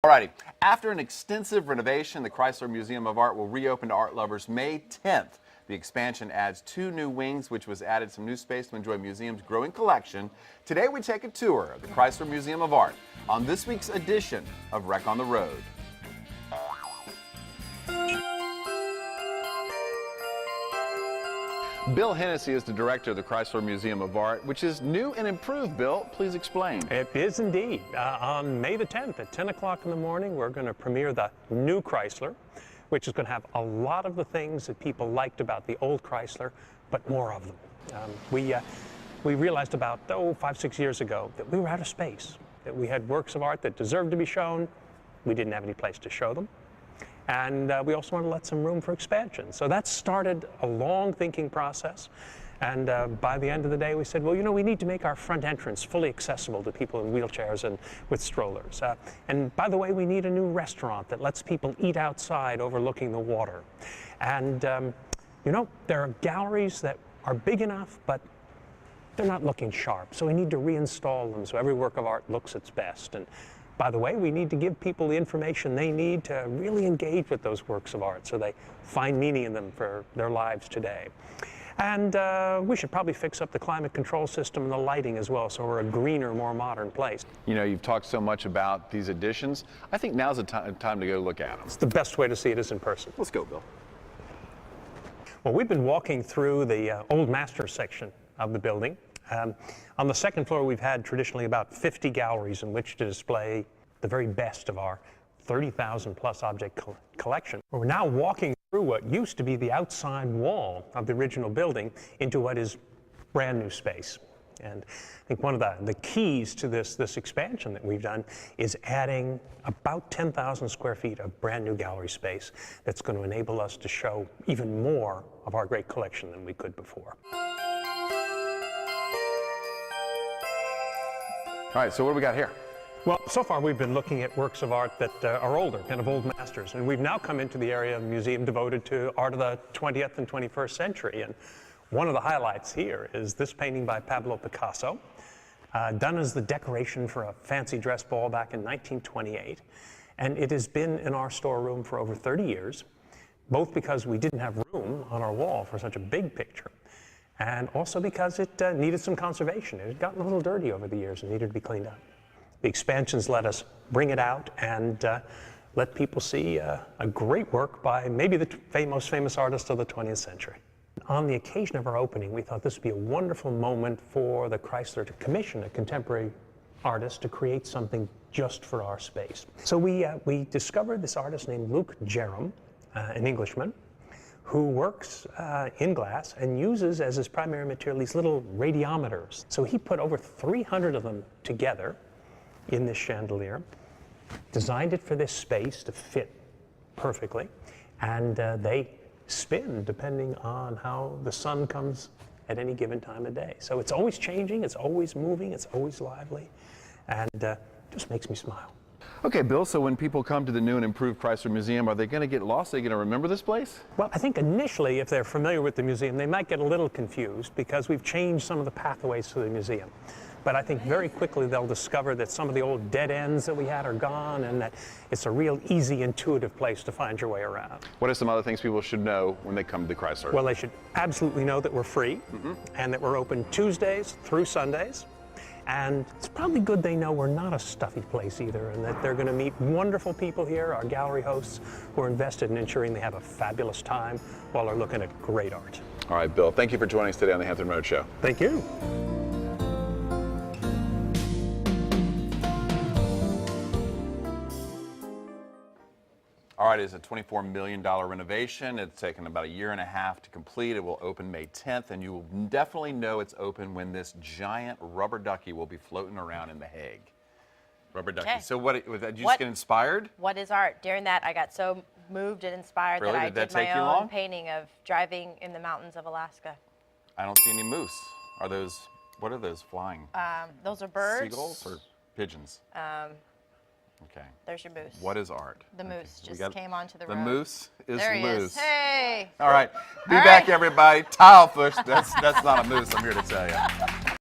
Alrighty, after an extensive renovation, the Chrysler Museum of Art will reopen to art lovers May 10th. The expansion adds 2 new wings, which was added some new space to enjoy museum's growing collection. Today we take a tour of the Chrysler Museum of Art on this week's edition of Reck on the Road. Bill Hennessy is the director of the Chrysler Museum of Art, which is new and improved. Bill, please explain. It is indeed. On May the 10th at 10 o'clock in the morning, we're going to premiere the new Chrysler, which is going to have a lot of the things that people liked about the old Chrysler, but more of them. We realized about 5-6 years ago that we were out of space, that we had works of art that deserved to be shown. We didn't have any place to show them. And we also wanted to let some room for expansion. So that started a long thinking process. And by the end of the day, we said, well, you know, we need to make our front entrance fully accessible to people in wheelchairs and with strollers. And by the way, we need a new restaurant that lets people eat outside overlooking the water. And, you know, there are galleries that are big enough, but they're not looking sharp. So we need to reinstall them so every work of art looks its best. And by the way, we need to give people the information they need to really engage with those works of art so they find meaning in them for their lives today. And we should probably fix up the climate control system and the lighting as well, so we're a greener, more modern place. You know, you've talked so much about these additions. I think now's the time to go look at them. It's the best way to see it is in person. Let's go, Bill. Well, we've been walking through the Old Masters section of the building. On the second floor, we've had traditionally about 50 galleries in which to display the very best of our 30,000 plus object collection. We're now walking through what used to be the outside wall of the original building into what is brand new space. And I think one of the keys to this expansion that we've done is adding about 10,000 square feet of brand new gallery space that's going to enable us to show even more of our great collection than we could before. All right, so what do we got here? Well, so far we've been looking at works of art that are older, kind of old masters, and we've now come into the area of the museum devoted to art of the 20th and 21st century. And one of the highlights here is this painting by Pablo Picasso, done as the decoration for a fancy dress ball back in 1928. And it has been in our storeroom for over 30 years, both because we didn't have room on our wall for such a big picture, and also because it needed some conservation. It had gotten a little dirty over the years and needed to be cleaned up. The expansions let us bring it out and let people see a great work by maybe the most famous artist of the 20th century. On the occasion of our opening, we thought this would be a wonderful moment for the Chrysler to commission a contemporary artist to create something just for our space. So we discovered this artist named Luke Jerram, an Englishman, who works in glass and uses as his primary material these little radiometers. So he put over 300 of them together in this chandelier, designed it for this space to fit perfectly, and they spin depending on how the sun comes at any given time of day. So it's always changing, it's always moving, it's always lively, and just makes me smile. Okay, Bill, so when people come to the new and improved Chrysler Museum, are they going to get lost? Are they going to remember this place? Well, I think initially, if they're familiar with the museum, they might get a little confused because we've changed some of the pathways to the museum. But I think very quickly they'll discover that some of the old dead ends that we had are gone and that it's a real easy, intuitive place to find your way around. What are some other things people should know when they come to the Chrysler? Well, they should absolutely know that we're free and that we're open Tuesdays through Sundays. And it's probably good they know we're not a stuffy place either, and that they're going to meet wonderful people here, our gallery hosts, who are invested in ensuring they have a fabulous time while they're looking at great art. All right, Bill, thank you for joining us today on the Hampton Road Show. Thank you. All right, it's a $24 million renovation. It's taken about 1.5 years to complete. It will open May 10th, and you will definitely know it's open when this giant rubber ducky will be floating around in The Hague. Rubber ducky. Okay. So what, did you just get inspired? What is art? During that, I got so moved and inspired really? that I did my own painting of driving in the mountains of Alaska. I don't see any moose. Are those, what are those flying? Those are birds. Seagulls or pigeons? Okay. There's your moose. What is art? The moose just came onto the road. The moose is there he loose. Is. Hey! All right. Be back, everybody. Tilefish. That's not a moose, I'm here to tell you.